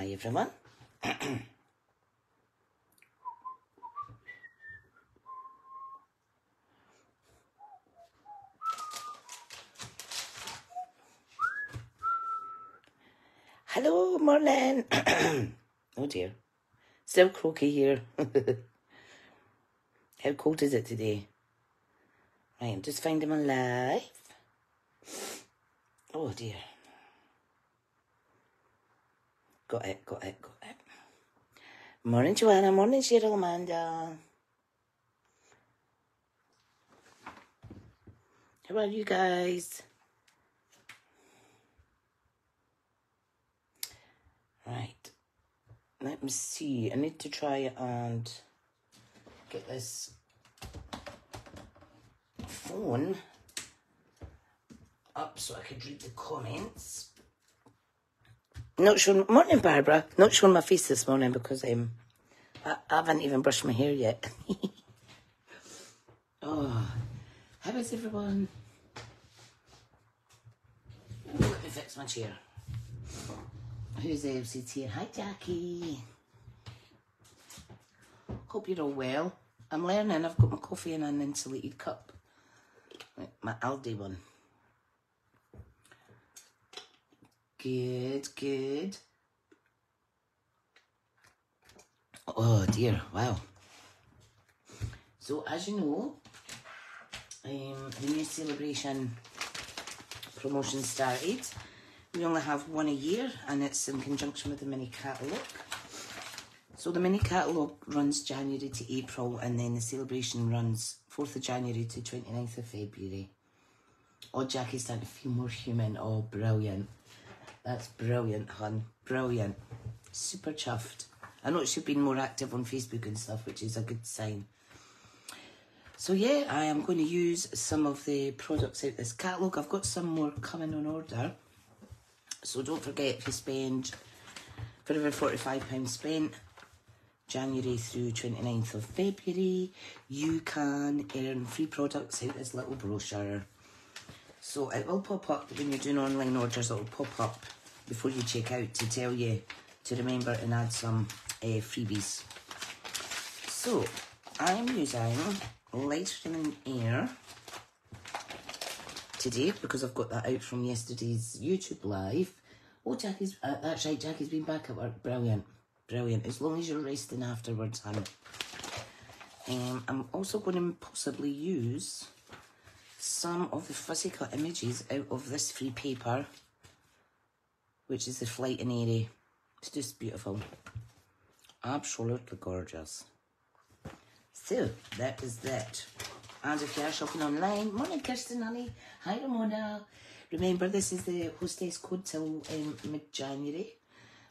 Hi everyone. Hello, morning. Oh dear. Still croaky here. How cold is it today? Right, I'm just finding my live. Oh dear. Got it. Morning, Joanna. Morning, Cheryl, Amanda. How are you guys? Right. Let me see. I need to try and get this phone up so I could read the comments. Not showing, morning Barbara, not showing my face this morning because I haven't even brushed my hair yet. Oh, how is everyone? Let me fix my chair. Who's here? Hi Jackie. Hope you're all well. I'm learning. I've got my coffee in an insulated cup. My Aldi one. Good. Oh dear, wow. So as you know, the new Sale-a-bration promotion started. We only have one a year and it's in conjunction with the mini catalogue. So the mini catalogue runs January to April and then the Sale-a-bration runs 4th of January to 29th of February. Oh, Jackie's starting to feel more human. Oh, brilliant. That's brilliant, hun. Brilliant. Super chuffed. I know she's been more active on Facebook and stuff, which is a good sign. So yeah, I am going to use some of the products out this catalogue. I've got some more coming on order. So don't forget, if you spend, for every £45 spent, January through 29th of February, you can earn free products out this little brochure. So it will pop up when you're doing online orders, it will pop up before you check out to tell you to remember and add some freebies. So I'm using Lighter Than Air today because I've got that out from yesterday's YouTube live. Oh, Jackie's, that's right, Jackie's been back at work. Brilliant. As long as you're resting afterwards, hun. I'm also going to possibly use some of the fuzzy cut images out of this free paper, which is the Flight and Airy. It's just beautiful. Absolutely gorgeous. So, that is that. And if you are shopping online, morning Kirsten, honey. Hi Ramona. Remember, this is the hostess code till mid-January,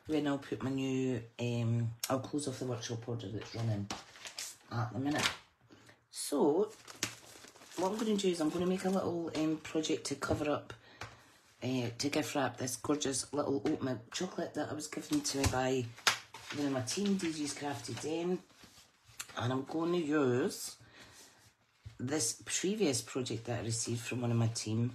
when I'll put my new, I'll close off the workshop order that's running at the minute. So, what I'm going to do is I'm going to make a little project to cover up, to gift wrap this gorgeous little oat milk chocolate that I was given to me by one of my team, DJ's Crafted Den. And I'm going to use this previous project that I received from one of my team,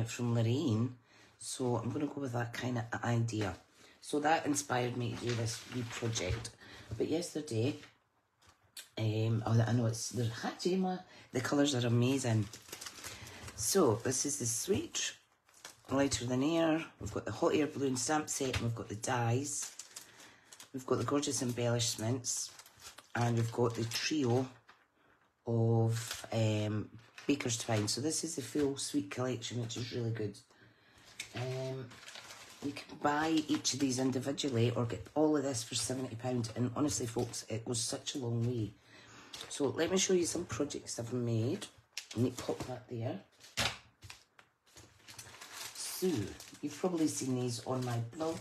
from Lorraine. So I'm going to go with that kind of idea. So that inspired me to do this wee project. But yesterday, oh, I know it's, hi Gemma, the colours are amazing. So this is the Sweet Lighter Than Air. We've got the hot air balloon stamp set and we've got the dies. We've got the gorgeous embellishments and we've got the trio of Baker's Twine. So this is the full Sweet collection, which is really good. You can buy each of these individually or get all of this for £70. And honestly, folks, it goes such a long way. So let me show you some projects I've made. Let me pop that there. So you've probably seen these on my blog.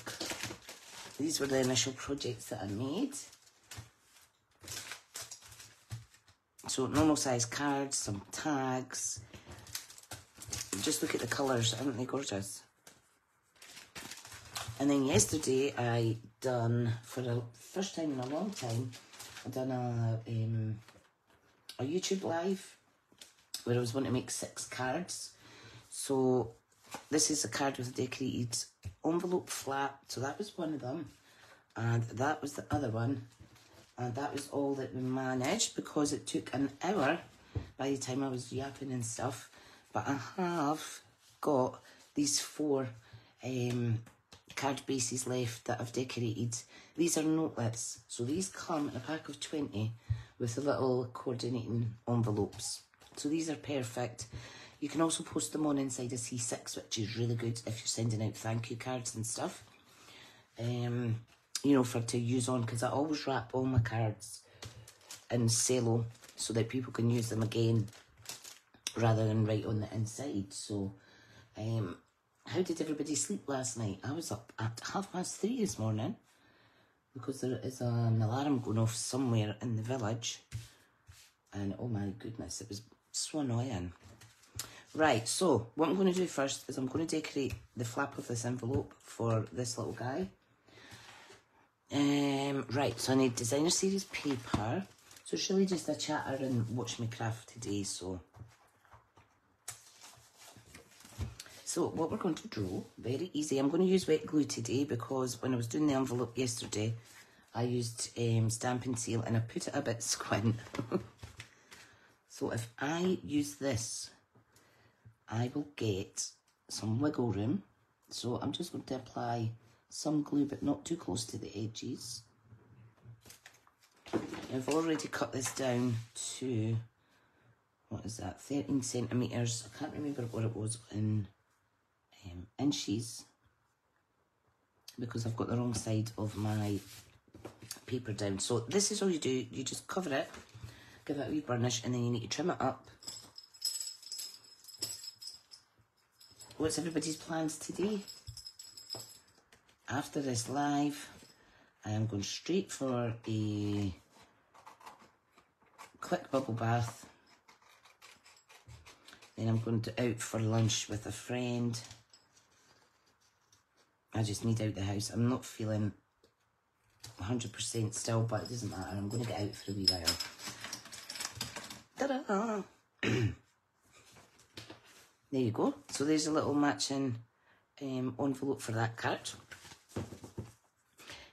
These were the initial projects that I made. So normal size cards, some tags. Just look at the colours, aren't they gorgeous? And then yesterday I done, for the first time in a long time, I done a YouTube live where I was going to make 6 cards. So this is a card with a decorated envelope flap. So that was one of them. And that was the other one. And that was all that we managed because it took an hour by the time I was yapping and stuff. But I have got these 4 card bases left that I've decorated. These are notelets. So these come in a pack of 20 with the little coordinating envelopes. So these are perfect. You can also post them on inside a C6, which is really good if you're sending out thank you cards and stuff. You know, for to use on, because I always wrap all my cards in cello so that people can use them again rather than write on the inside. So, how did everybody sleep last night? I was up at 3:30 this morning because there is an alarm going off somewhere in the village. And oh my goodness, it was so annoying. Right, so what I'm going to do first is I'm going to decorate the flap of this envelope for this little guy. Right, so I need designer series paper. So it's really just a chatter and watch me craft today. So what we're going to do, very easy. I'm going to use wet glue today because when I was doing the envelope yesterday, I used Stampin' Seal and I put it a bit squint. So if I use this, I will get some wiggle room. So I'm just going to apply some glue, but not too close to the edges. I've already cut this down to, what is that, 13 centimetres. I can't remember what it was in inches because I've got the wrong side of my paper down. So this is all you do. You just cover it, give it a wee burnish, and then you need to trim it up. What's everybody's plans today? After this live, I am going straight for a quick bubble bath. Then I'm going to out for lunch with a friend. I just need out the house. I'm not feeling 100% still, but it doesn't matter. I'm going to get out for a wee while. Ta-da! There you go. So there's a little matching envelope for that card.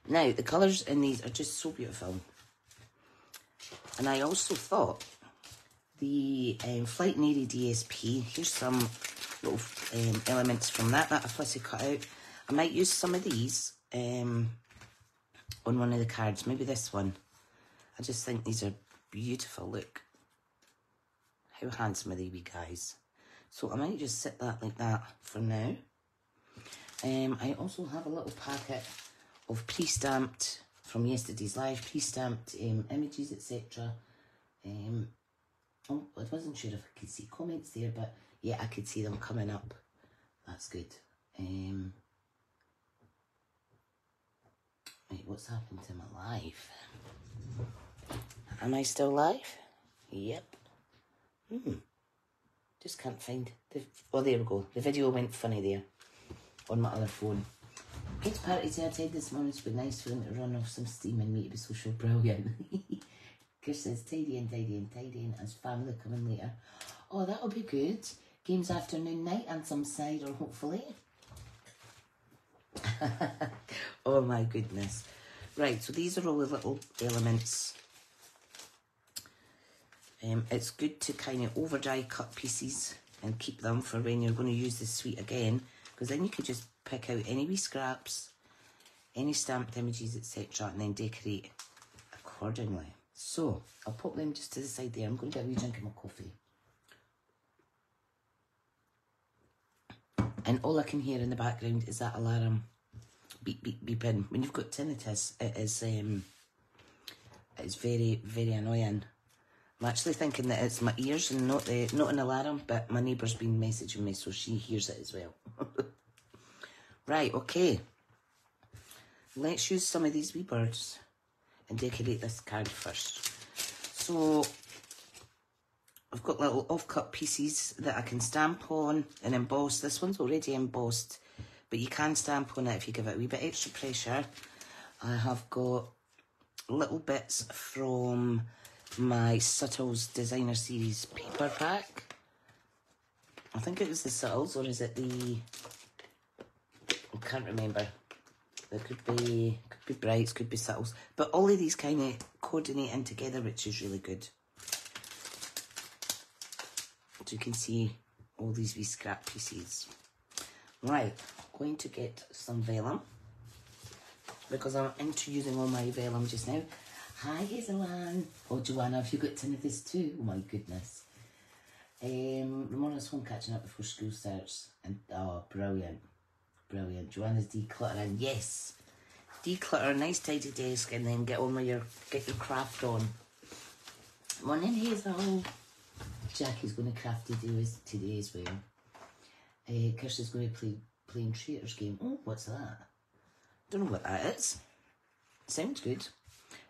Now, the colours in these are just so beautiful. And I also thought the Flight and Airy DSP, here's some little elements from that I fussy cut out. I might use some of these on one of the cards, maybe this one. I just think these are beautiful, look. How handsome are they, wee guys? So I might just sit that like that for now. I also have a little packet of pre-stamped, from yesterday's live, pre-stamped images, etc. Oh, I wasn't sure if I could see comments there, but yeah, I could see them coming up. That's good. Wait, what's happened to my live? Am I still live? Yep. Just can't find the... Oh, there we go. The video went funny there on my other phone. Kids' party outside this morning. It's been nice for them to run off some steam and me to be social brilliant. Chris says tidying, tidying, tidying as family coming later. Oh, that'll be good. Games afternoon, night and some cider, hopefully. Oh my goodness. Right, so these are all the little elements. It's good to kind of over dry cut pieces and keep them for when you're going to use this suite again, because then you could just pick out any wee scraps, any stamped images, etc., and then decorate accordingly. So I'll put them just to the side there. I'm going to get a wee drink of my coffee. And all I can hear in the background is that alarm beep, beep, beeping. When you've got tinnitus, it's very, very annoying. I'm actually thinking that it's my ears and not an alarm, but my neighbour's been messaging me, so she hears it as well. Right, okay. Let's use some of these wee birds and decorate this card first. So I've got little off-cut pieces that I can stamp on and emboss. This one's already embossed, but you can stamp on it if you give it a wee bit extra pressure. I have got little bits from my Subtles Designer Series paper pack. I think it was the subtles, or is it the... I can't remember. It could be brights, could be subtles. But all of these kind of coordinating together, which is really good. So you can see all these wee scrap pieces. Right, going to get some vellum, because I'm into using all my vellum just now. Hi Hazel-Ann. Oh, Joanna, have you got some of this too? Oh my goodness. Ramona's home catching up before school starts. And oh, brilliant. Brilliant. Joanna's decluttering. Yes. Declutter, nice tidy desk, and then get on with get your craft on. Morning, Hazel. Jackie's going to craft today as well. Kirsty's going to playing Traitors game. Oh, what's that? Don't know what that is. Sounds good.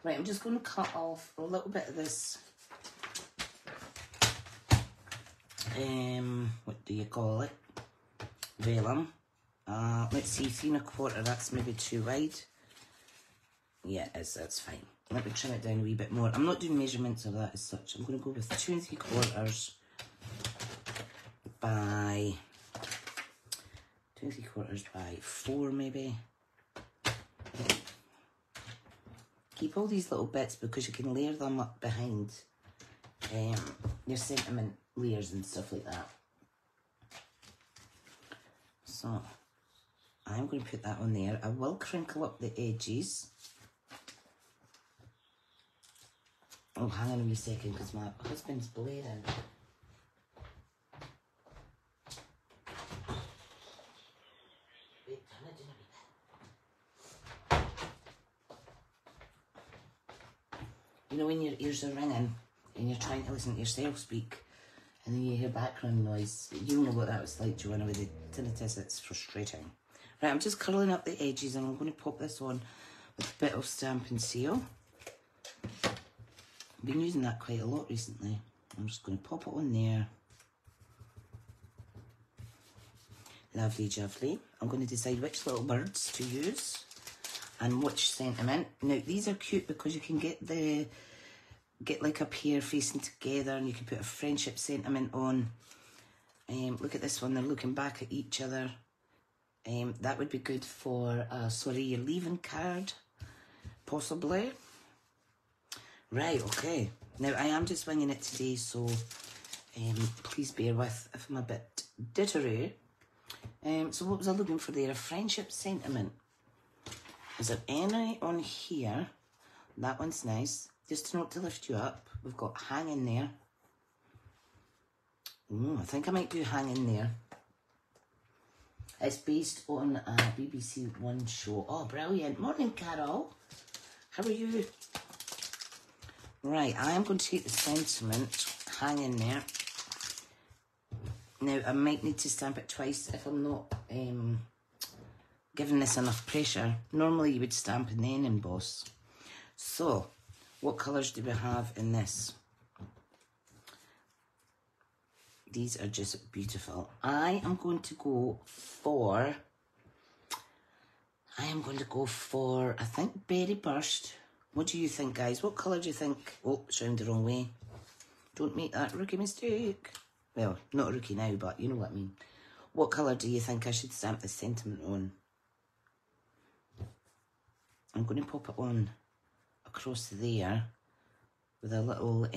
Right, I'm just going to cut off a little bit of this. What do you call it? Vellum. Let's see, 3 1/4. That's maybe too wide. Yeah, it is. That's fine. Let me trim it down a wee bit more. I'm not doing measurements of that as such. I'm going to go with 2 3/4 by 2 3/4 by 4 maybe. Keep all these little bits because you can layer them up behind your sentiment layers and stuff like that. So I'm going to put that on there. I will crinkle up the edges. Oh, hang on a wee second because my husband's blaring. Wait, can I do a wee bit? You know when your ears are ringing and you're trying to listen to yourself speak and then you hear background noise, you know what that was like, Joanna, with the tinnitus. It's frustrating. Right, I'm just curling up the edges and I'm going to pop this on with a bit of Stampin' Seal. I've been using that quite a lot recently. I'm just going to pop it on there. Lovely jubbly. I'm going to decide which little birds to use and which sentiment. Now these are cute because you can get like a pair facing together and you can put a friendship sentiment on. Look at this one, they're looking back at each other. That would be good for sorry you're leaving card, possibly. Right, okay. Now I am just winging it today, so please bear with if I'm a bit dittery. So what was I looking for there? A friendship sentiment. Is there any on here? That one's nice. Just a note to lift you up. We've got hang in there. I think I might do hang in there. It's based on a BBC One show. Oh, brilliant. Morning, Carol. How are you? Right, I am going to take the sentiment, hang in there. Now, I might need to stamp it twice if I'm not giving this enough pressure. Normally, you would stamp and then emboss. So, what colours do we have in this? These are just beautiful. I am going to go for, I think, Berry Burst. What do you think, guys? What colour do you think? Oh, it's round the wrong way. Don't make that rookie mistake. Well, not a rookie now, but you know what I mean. What colour do you think I should stamp the sentiment on? I'm going to pop it on across there with a little, or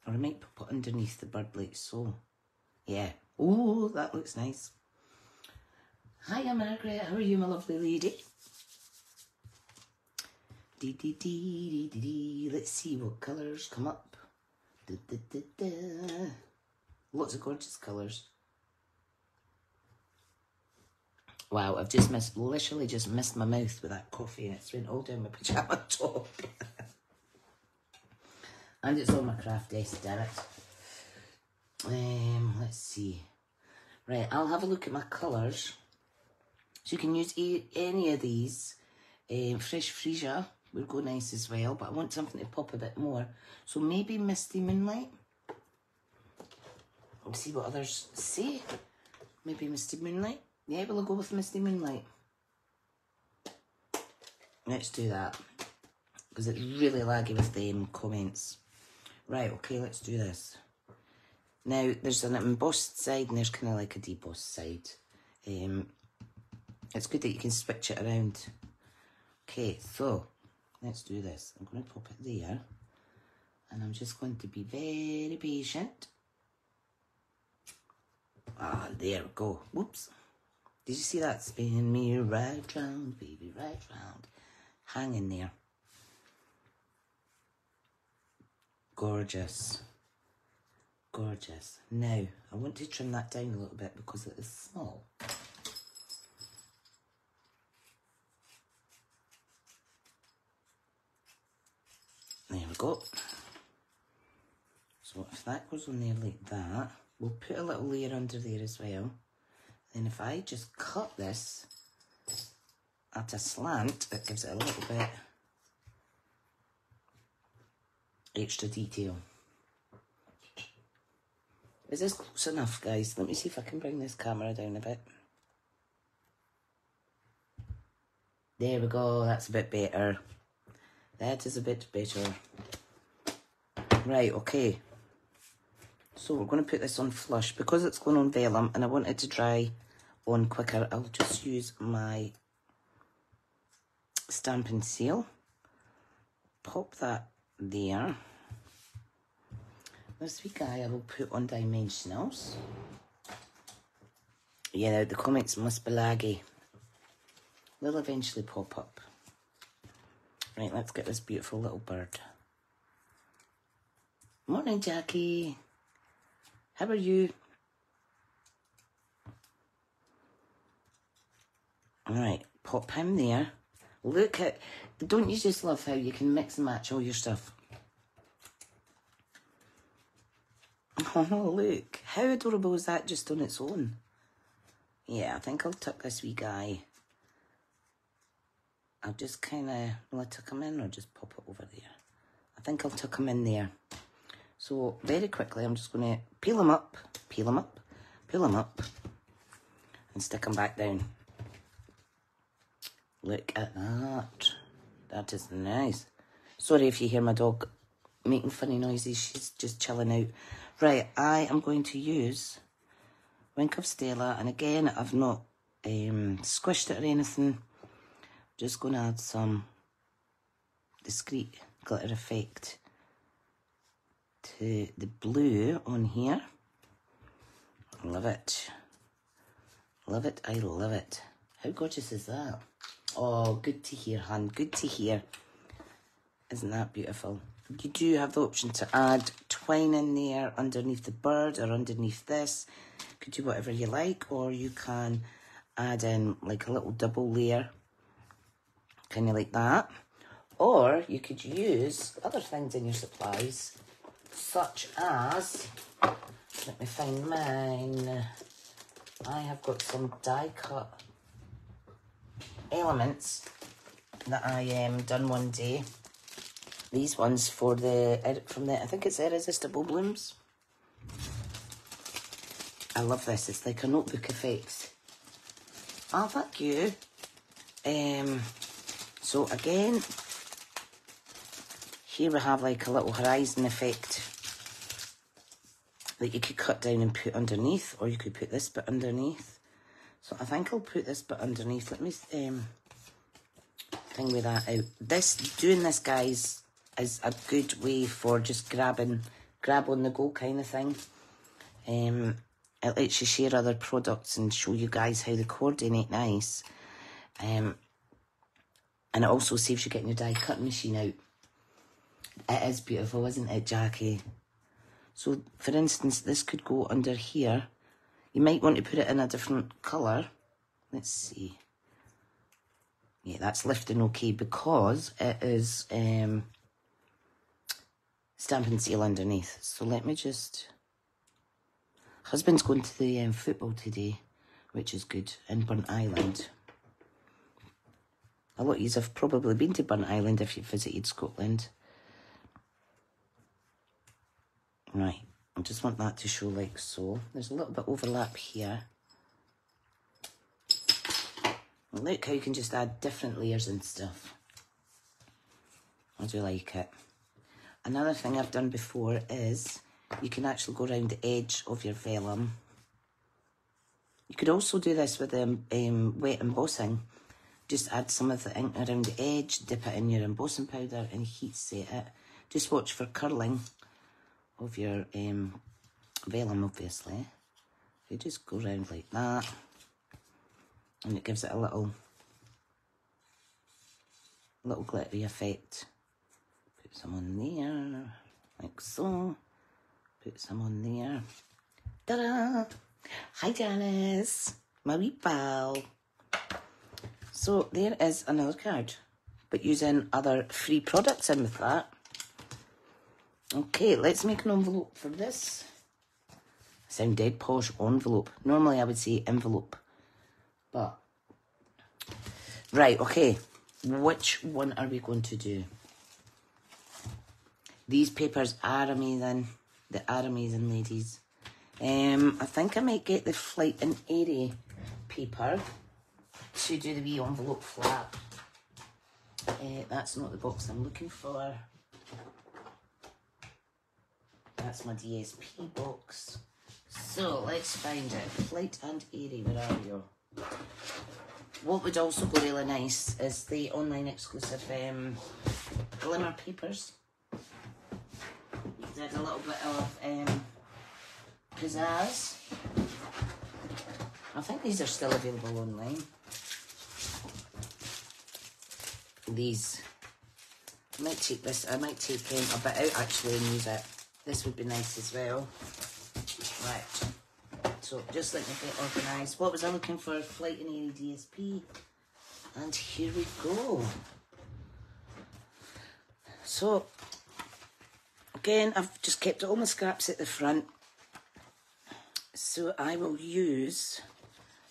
I might pop it underneath the bird like so. Yeah. Oh, that looks nice. Hiya, Margaret. How are you, my lovely lady? Let's see what colours come up. Lots of gorgeous colours. Wow, I've just literally just missed my mouth with that coffee and it's went all down my pyjama top. And it's on my craft desk, damn it. Let's see. Right, I'll have a look at my colours. So you can use any of these. Fresh Freesia would go nice as well, but I want something to pop a bit more. So maybe Misty Moonlight. We'll see what others say. Maybe Misty Moonlight. Yeah, we'll go with Misty Moonlight. Let's do that. Because it's really laggy with them comments. Right, okay, let's do this. Now, there's an embossed side and there's kind of like a debossed side. It's good that you can switch it around. Okay, so let's do this. I'm going to pop it there. And I'm just going to be very patient. Ah, there we go. Whoops. Did you see that? Spin me right round, baby, right round. Hang in there. Gorgeous. Gorgeous. Now, I want to trim that down a little bit because it is small. There we go. So if that goes on there like that, we'll put a little layer under there as well. Then if I just cut this at a slant, it gives it a little bit extra detail. Is this close enough, guys? Let me see if I can bring this camera down a bit. There we go, that's a bit better. That is a bit better. Right, okay. So we're going to put this on flush. Because it's going on vellum and I want it to dry on quicker, I'll just use my Stampin' Seal. Pop that there. This wee guy I will put on dimensionals. Yeah, the comments must be laggy. They'll eventually pop up. Right, let's get this beautiful little bird. Morning, Jackie. How are you? Alright, pop him there. Look at, don't you just love how you can mix and match all your stuff? Oh, look. How adorable is that just on its own? Yeah, I think I'll tuck this wee guy. I'll just kind of, will I tuck him in or just pop it over there? I think I'll tuck him in there. So, very quickly, I'm just going to peel him up, peel him up, peel him up, and stick him back down. Look at that. That is nice. Sorry if you hear my dog making funny noises. She's just chilling out. Right, I am going to use Wink of Stella. And again, I've not squished it or anything. Just going to add some discreet glitter effect to the blue on here. Love it. Love it, I love it. How gorgeous is that? Oh, good to hear, hun. Good to hear. Isn't that beautiful? You do have the option to add twine in there underneath the bird or underneath this. You could do whatever you like, or you can add in like a little double layer, kind of like that. Or you could use other things in your supplies, such as, let me find mine. I have got some die cut elements that I done one day. These ones for the, from the, I think it's Irresistible Blooms. I love this. It's like a notebook effect. Oh, thank you. So again, here we have like a little horizon effect that you could cut down and put underneath, or you could put this bit underneath. So I think I'll put this bit underneath. Let me thing with that out. Doing this, guys, is a good way for just grab on the go kind of thing. It lets you share other products and show you guys how they coordinate nice. And it also saves you getting your die cutting machine out. It is beautiful, isn't it, Jackie? So, for instance, this could go under here. You might want to put it in a different colour. Let's see. Yeah, that's lifting okay because it is Stampin' Seal underneath. So let me just... Husband's going to the football today, which is good, in Burnt Island. A lot of you have probably been to Burnt Island if you've visited Scotland. Right, I just want that to show like so. There's a little bit overlap here. Look how you can just add different layers and stuff. I do like it. Another thing I've done before is you can actually go around the edge of your vellum. You could also do this with wet embossing. Just add some of the ink around the edge, dip it in your embossing powder and heat set it. Just watch for curling of your vellum, obviously. You just go around like that, and it gives it a little glittery effect. Put some on there, like so. Put some on there. Ta-da! Hi Janice, my wee pal. So there is another card, but using other free products in with that. Okay, let's make an envelope for this. Sound dead posh, envelope. Normally I would say envelope, but right, okay. Which one are we going to do? These papers are amazing. They are amazing, ladies. I think I might get the Flight and Airy paper to do the wee envelope flap. That's not the box I'm looking for. That's my DSP box. So let's find it. Flight and Airy, where are you? What would also go really nice is the online exclusive glimmer papers. You could add a little bit of pizzazz. I think these are still available online. These. I might take this, I might take a bit out actually and use it. This would be nice as well. Right. So just let me get organised. What was I looking for? Flight and Airy DSP. And here we go. So, again, I've just kept all my scraps at the front. So I will use,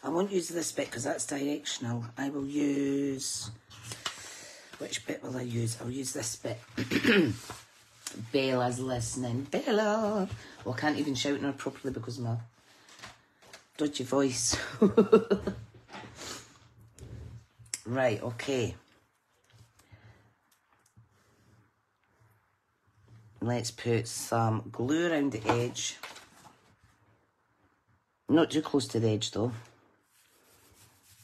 I won't use this bit because that's directional. I will use, which bit will I use? I'll use this bit. Bella's listening. Bella! Well, I can't even shout in her properly because of my dodgy voice. Right, okay. Let's put some glue around the edge. Not too close to the edge though.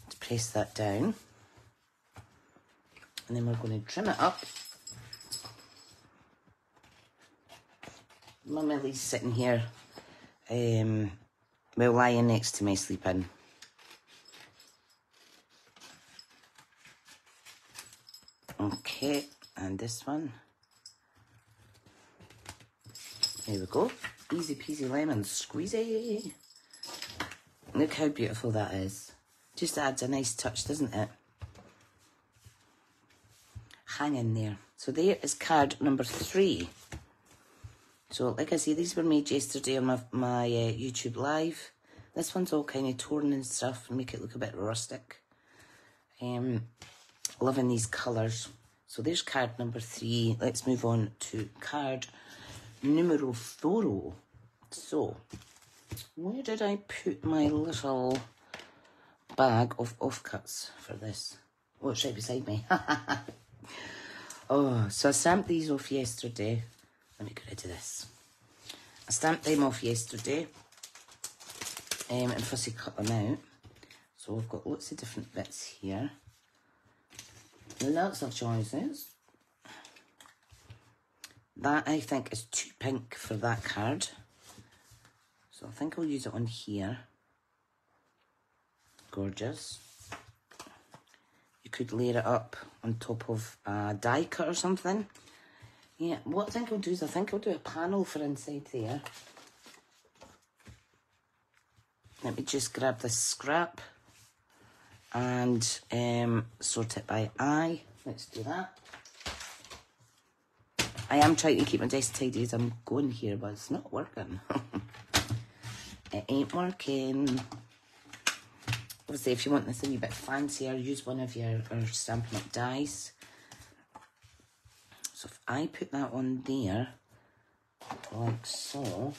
Let's press that down. And then we're going to trim it up. My Millie's sitting here, well, lying next to me sleeping. Okay, and this one. There we go. Easy peasy lemon squeezy. Look how beautiful that is. Just adds a nice touch, doesn't it? Hang in there. So there is card number 3. So, like I say, these were made yesterday on my YouTube live. This one's all kind of torn and stuff and make it look a bit rustic. Loving these colours. So there's card number 3. Let's move on to card numero 4. So, where did I put my little bag of offcuts for this? Oh, it's right beside me. Oh, so I stamped these off yesterday. Let me get rid of this. I stamped them off yesterday and fussy cut them out. So I've got lots of different bits here. Lots of choices. That I think is too pink for that card. So I think I'll use it on here. Gorgeous. You could layer it up on top of a die cut or something. Yeah, what I think I'll do is I think I'll do a panel for inside there. Let me just grab this scrap and sort it by eye. Let's do that. I am trying to keep my desk tidy as I'm going here, but it's not working. It ain't working. Obviously, if you want this a wee bit fancier, use one of your Stampin' Up dies. So if I put that on there, like so,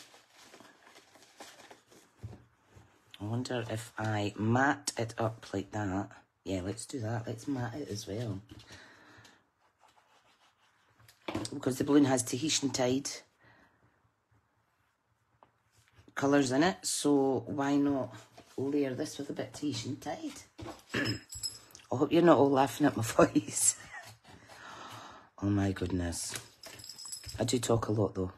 I wonder if I mat it up like that. Yeah, let's do that. Let's mat it as well. Because the balloon has Tahitian tied. colours in it, so why not layer this with a bit of Tahitian tide? I hope you're not all laughing at my voice. Oh my goodness. I do talk a lot though.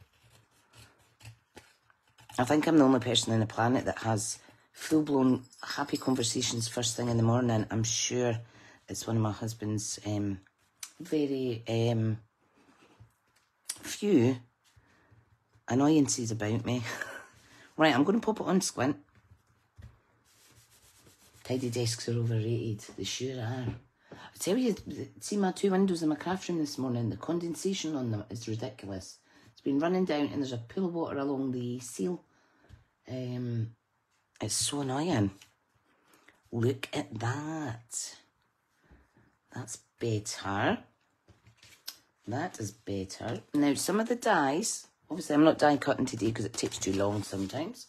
I think I'm the only person on the planet that has full-blown happy conversations first thing in the morning. I'm sure it's one of my husband's very few annoyances about me. Right, I'm going to pop it on Squint. Tidy desks are overrated. They sure are. I tell you, see my 2 windows in my craft room this morning, the condensation on them is ridiculous. It's been running down and there's a pool of water along the seal. It's so annoying. Look at that. That's better. That is better. Now, some of the dies, obviously I'm not die cutting today because it takes too long sometimes.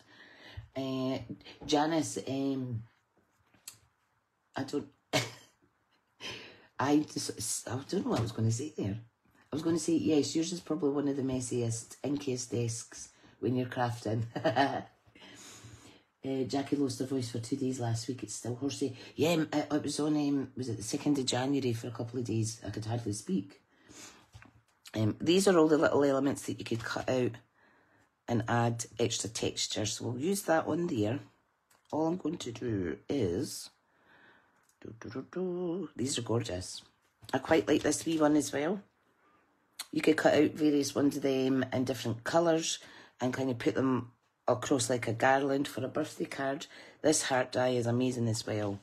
Janice, I don't know what I was going to say there. I was going to say, yes, yours is probably one of the messiest, inkiest desks when you're crafting. Jackie lost her voice for 2 days last week. It's still horsey. Yeah, it was on, was it the 2nd of January for a couple of days? I could hardly speak. These are all the little elements that you could cut out and add extra texture. So we'll use that on there. All I'm going to do is... These are gorgeous. I quite like this wee one as well. You could cut out various ones of them in different colours and kind of put them across like a garland for a birthday card. This heart die is amazing as well.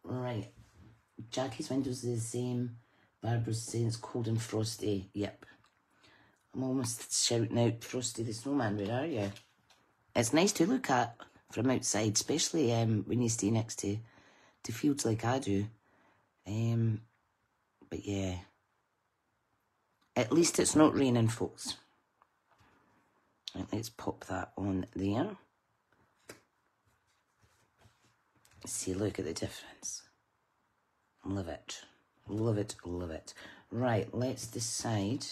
Right. Jackie's windows is the same. Barbara's saying it's cold and frosty. Yep. I'm almost shouting out, Frosty the Snowman, where are you? It's nice to look at from outside, especially when you stay next to fields like I do. But yeah. At least it's not raining, folks. Right, let's pop that on there. See, look at the difference. Love it. Love it, love it. Right, let's decide.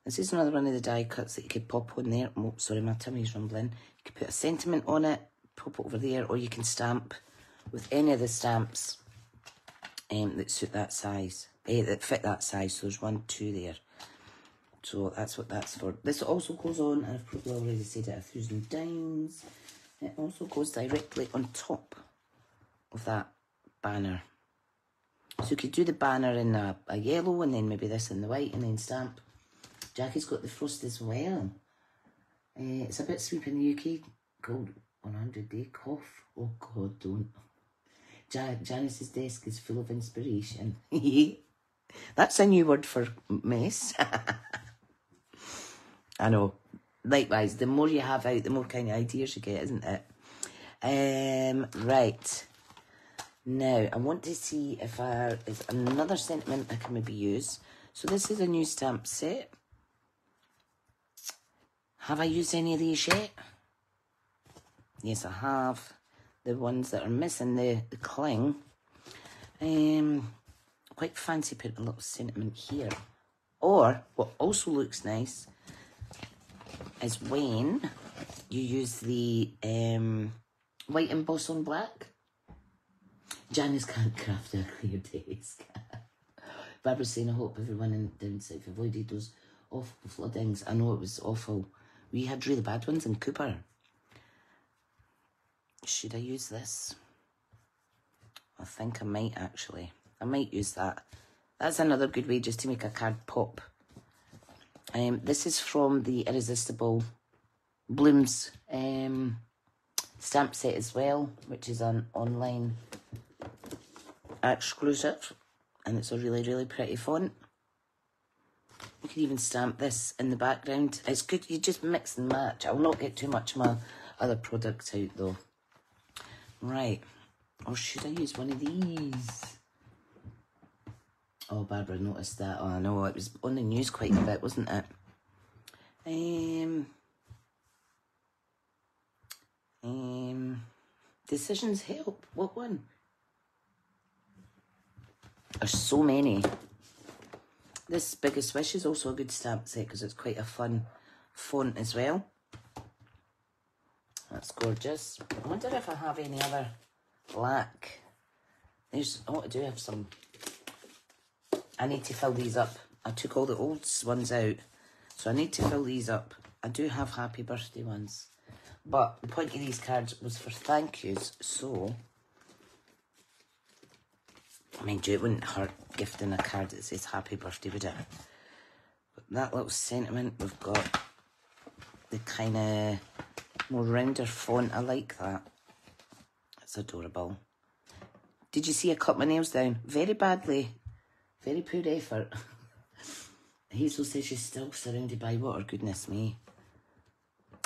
This is another one of the die cuts that you could pop on there. Oh, sorry, my tummy's rumbling. You could put a sentiment on it, pop it over there, or you can stamp with any of the stamps that suit that size, that fit that size. So there's 1, 2 there. So that's what that's for. This also goes on, and I've probably already said it 1,000 times. It also goes directly on top of that banner. So you could do the banner in a yellow, and then maybe this in the white, and then stamp. Jackie's got the frost as well. It's a bit sweep in the UK called 100 Day Cough. Oh God, don't. Janice's desk is full of inspiration. That's a new word for mess. I know. Likewise, the more you have out, the more kind of ideas you get, isn't it? Right. Now, I want to see if there's another sentiment I can maybe use. So this is a new stamp set. Have I used any of these yet? Yes, I have. The ones that are missing the cling. Quite fancy putting a little sentiment here. Or, what also looks nice is when you use the white emboss on black. Janice can't craft a clear desk. Barbara's saying, I hope everyone in down south avoided those awful floodings. I know it was awful. We had really bad ones in Cooper. Should I use this? I think I might actually. I might use that. That's another good way just to make a card pop. This is from the Irresistible Blooms stamp set as well, which is an online exclusive, and it's a really, really pretty font. You can even stamp this in the background. It's good, you just mix and match. I'll not get too much of my other products out though. Right, or should I use one of these? Oh, Barbara noticed that. Oh, I know, it was on the news quite a bit, wasn't it? Decisions help. What one? There's so many. This Biggest Wish is also a good stamp set because it's quite a fun font as well. That's gorgeous. I wonder if I have any other black. Oh, I do have some. I need to fill these up. I took all the old ones out, so I need to fill these up. I do have happy birthday ones, but the point of these cards was for thank yous, so I mean, it wouldn't hurt gifting a card that says happy birthday, would it? But that little sentiment, we've got the kind of more rounder font. I like that. It's adorable. Did you see I cut my nails down? Very badly. Very poor effort. Hazel says she's still surrounded by water. Goodness me.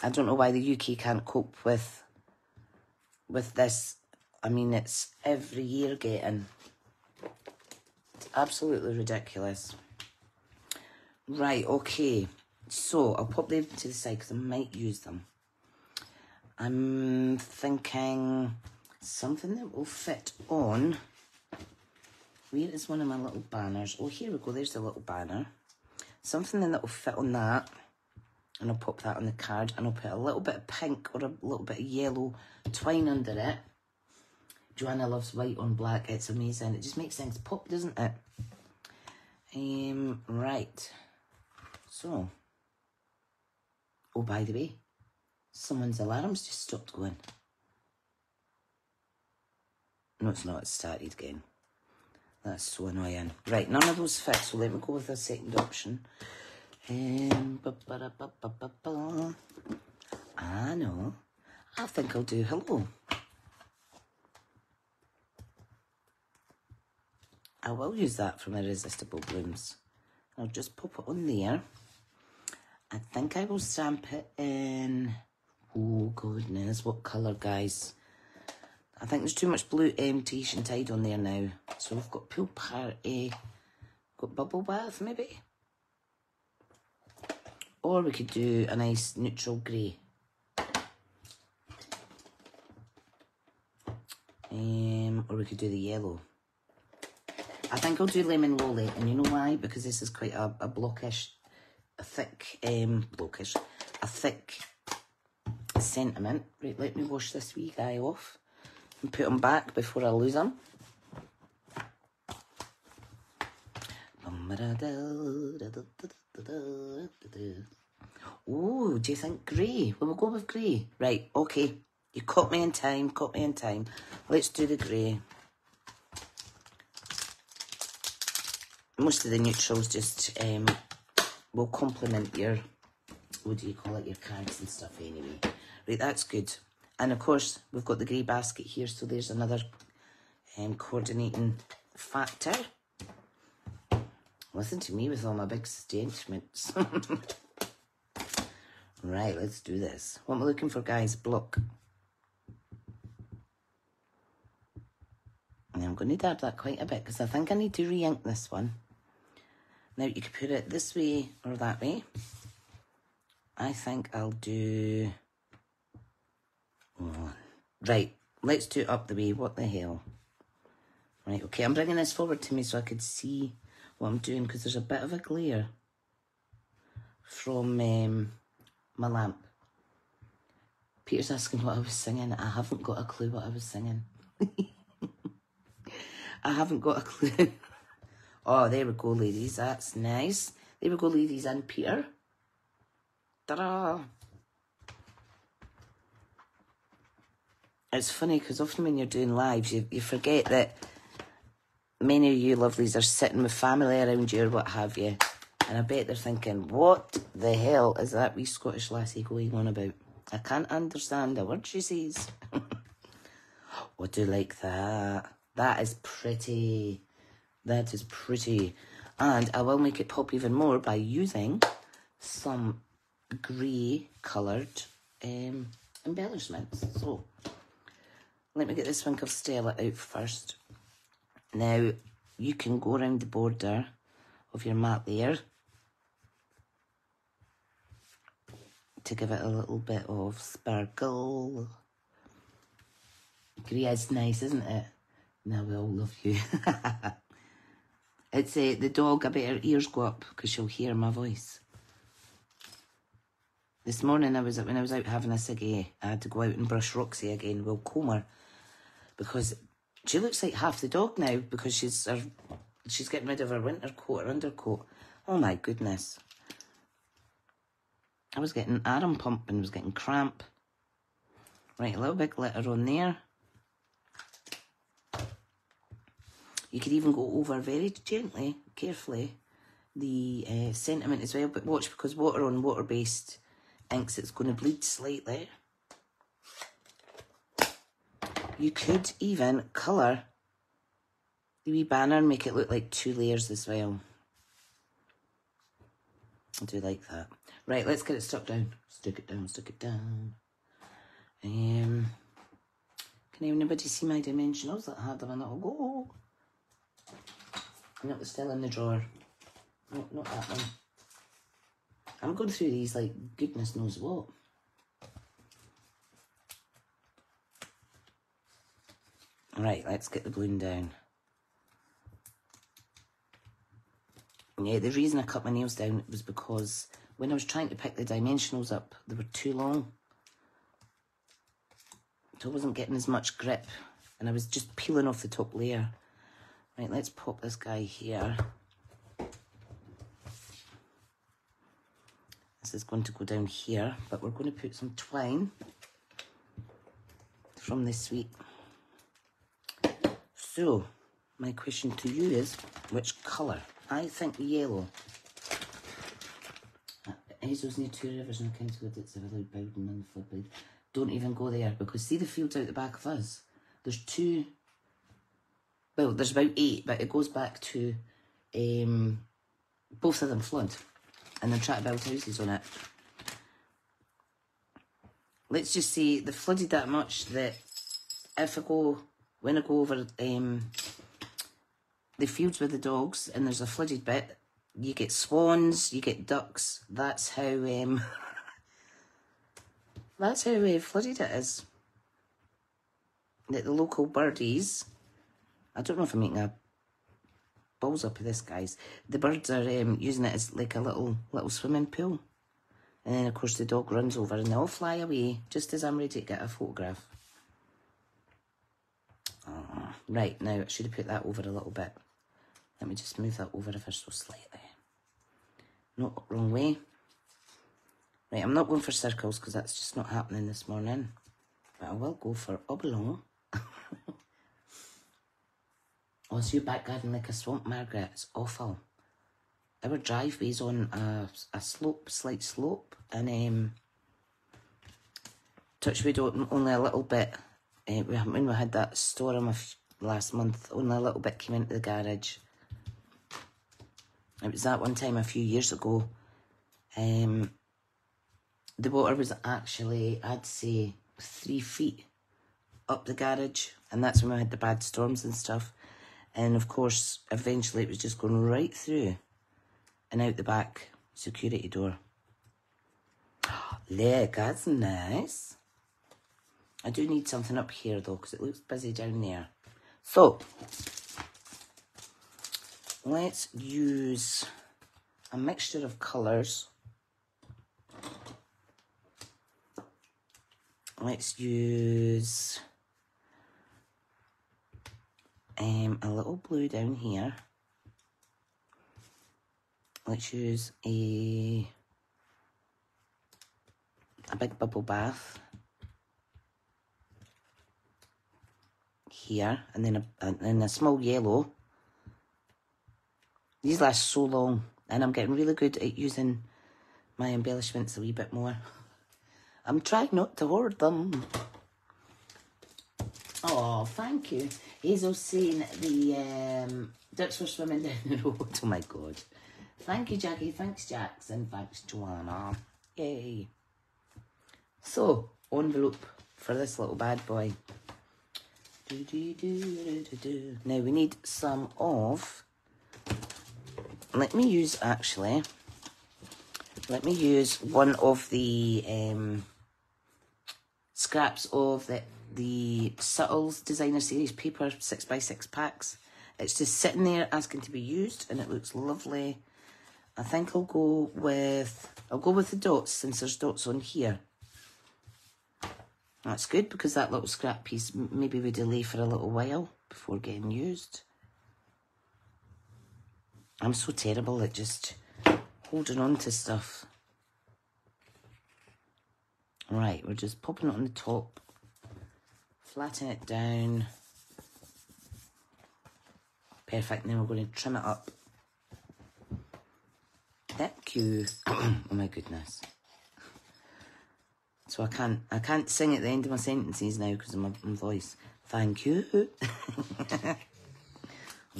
I don't know why the UK can't cope with this. I mean, it's every year getting. It's absolutely ridiculous. Right, okay. So, I'll pop them to the side because I might use them. I'm thinking something that will fit on. Where is one of my little banners? Oh, here we go. There's the little banner. Something that will fit on that. And I'll pop that on the card. And I'll put a little bit of pink or a little bit of yellow twine under it. Joanna loves white on black. It's amazing. It just makes things pop, doesn't it? Right. So. Oh, by the way. Someone's alarm's just stopped going. No, it's not. It started again. That's so annoying. Right, none of those fit, so let me go with the second option. I know. I think I'll do hello. I will use that from Irresistible Blooms. I'll just pop it on there. I think I will stamp it in... Oh, goodness, what colour, guys? I think there's too much blue imitation tide on there now. So we've got Pool Party, got Bubble Bath maybe? Or we could do a nice neutral grey. Or we could do the yellow. I think I'll do Lemon Lolly, and you know why? Because this is quite a blockish, a thick sentiment. Right, let me wash this wee guy off and put him back before I lose him. Oh, do you think grey? Will we go with grey? Right, okay. You caught me in time, Let's do the grey. Most of the neutrals just will complement your, what do you call it, your cards and stuff anyway. Right, that's good. And of course, we've got the grey basket here, so there's another coordinating factor. Listen to me with all my big statements. Right, let's do this. What am I looking for, guys? Block. And I'm going to dab that quite a bit because I think I need to re-ink this one. Now, you can put it this way or that way. I think I'll do... Oh. Right, let's do it up the way. What the hell? Right, okay, I'm bringing this forward to me so I could see what I'm doing because there's a bit of a glare from my lamp. Peter's asking what I was singing. I haven't got a clue what I was singing. I haven't got a clue. Oh, there we go, ladies. That's nice. There we go, ladies and Peter. Ta-da! It's funny because often when you're doing lives, you forget that many of you lovelies are sitting with family around you or what have you. And I bet they're thinking, what the hell is that wee Scottish lassie going on about? I can't understand a word she says. Oh, I do like that. That is pretty. That is pretty. And I will make it pop even more by using some grey coloured embellishments. So, let me get this Wink of Stella out first. Now, you can go around the border of your mat there to give it a little bit of sparkle. Grey is nice, isn't it? Now we all love you. It's the dog, I bet her ears go up because she'll hear my voice. This morning when I was out having a ciggy, I had to go out and brush Roxy again. We'll comb her because she looks like half the dog now because she's getting rid of her winter coat, her undercoat. Oh my goodness. I was getting arm pump and was getting cramp. Right, a little bit glitter on there. You could even go over very gently, carefully, the sentiment as well. But watch, because water on water-based inks, it's going to bleed slightly. You could even colour the wee banner and make it look like 2 layers as well. I do like that. Right, let's get it stuck down. Stick it down, stick it down. Can anybody see my dimensionals that I had a minute ago? Nope, they're still in the drawer. No, not that one. I'm going through these like goodness knows what. Right, let's get the balloon down. Yeah, the reason I cut my nails down was because when I was trying to pick the dimensionals up, they were too long. So I wasn't getting as much grip, and I was just peeling off the top layer. Right, let's pop this guy here. This is going to go down here, but we're going to put some twine from this sweet. So, my question to you is, which colour? I think yellow. Hazel's near 2 rivers and King's Wood, it's a loud Bowden and floodblade. Don't even go there, because see the fields out the back of us? There's 2, well, there's about 8, but it goes back to both of them flood. And they're trying to build houses on it. Let's just say they've flooded that much that when I go over the fields with the dogs and there's a flooded bit, you get swans, you get ducks. That's how that's how flooded it is. That the local birdies, I don't know if I'm making a balls up of this, guys. The birds are using it as like a little swimming pool. And then, of course, the dog runs over and they all fly away just as I'm ready to get a photograph. Oh, right, now I should have put that over a little bit. Let me just move that over ever so slightly. No, wrong way. Right, I'm not going for circles because that's just not happening this morning. But I will go for oblong. Oh, so your back garden like a swamp, Margaret. It's awful. Our driveway's on a slope, slight slope, and touchwood only a little bit. When we had that storm last month, only a little bit came into the garage. It was that one time a few years ago. The water was actually, I'd say, 3 feet up the garage, and that's when we had the bad storms and stuff. And of course, eventually it was just going right through and out the back security door. Look, that's nice. I do need something up here though, because it looks busy down there. So, let's use a mixture of colours. Let's use a little blue down here. Let's use a big bubble bath here, and then a small yellow. These last so long, and I'm getting really good at using my embellishments a wee bit more. I'm trying not to hoard them. Oh, thank you. Hazel's saying the ducks were swimming down the road. Oh my God. Thank you, Jackie. Thanks, Jackson. Thanks, Joanna. Yay. So, envelope for this little bad boy. Now we need some of... Let me use one of the scraps of the Subtles Designer Series paper 6x6 packs. It's just sitting there asking to be used, and it looks lovely. I think I'll go with I'll go with the dots since there's dots on here. That's good because that little scrap piece maybe we delay for a little while before getting used. I'm so terrible at just holding on to stuff. Right, we're just popping it on the top, flatten it down. Perfect, and then we're going to trim it up. Thank you. Oh my goodness. So I can't sing at the end of my sentences now because of my voice. Thank you. Oh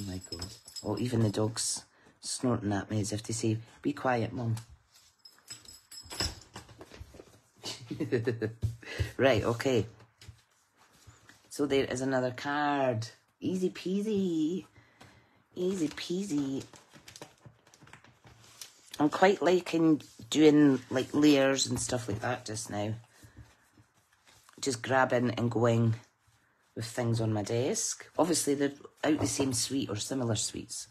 my God. Oh, even the dog's snorting at me as if to say, be quiet, Mum. Right, okay. So there is another card. Easy peasy. Easy peasy. I'm quite liking doing like layers and stuff like that just now. Just grabbing and going with things on my desk. Obviously they're out the same suite or similar suites.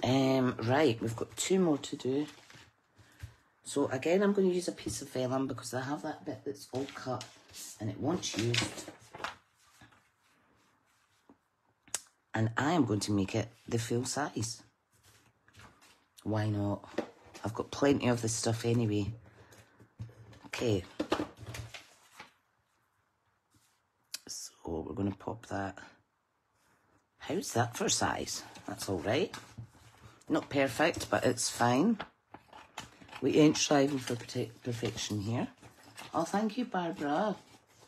Right, we've got 2 more to do. So again, I'm going to use a piece of vellum because I have that bit that's all cut and it wants used. And I am going to make it the full size. Why not? I've got plenty of this stuff anyway. Okay. So we're going to pop that. How's that for size? That's all right. Not perfect, but it's fine. We ain't striving for perfection here. Oh, thank you, Barbara.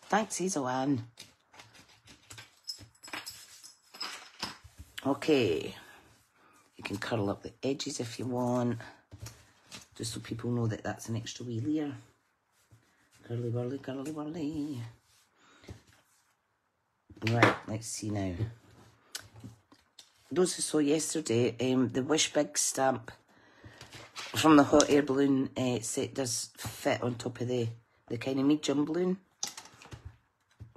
Thanks, Hazel-Ann. Okay. You can curl up the edges if you want. Just so people know that that's an extra wee layer. Curly whirly, curly whirly. Right, let's see now. Those who saw yesterday, the Wish Big stamp from the hot air balloon set does fit on top of the kind of medium balloon.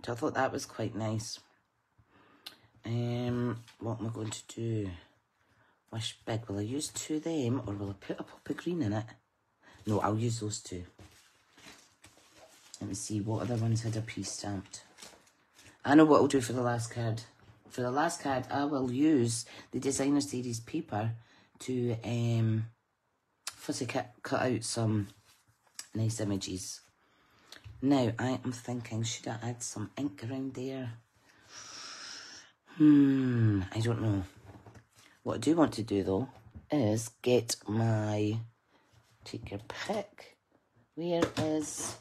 So I thought that was quite nice. What am I going to do? Wish Big. Will I use 2 of them or will I put a pop of green in it? No, I'll use those 2. Let me see what other ones had a pre-stamped. I know what I'll do for the last card. For the last card, I will use the Designer Series paper to fussy cut out some nice images. Now, I am thinking, should I add some ink around there? I don't know. What I do want to do, though, is get my... Take your pick. Where is...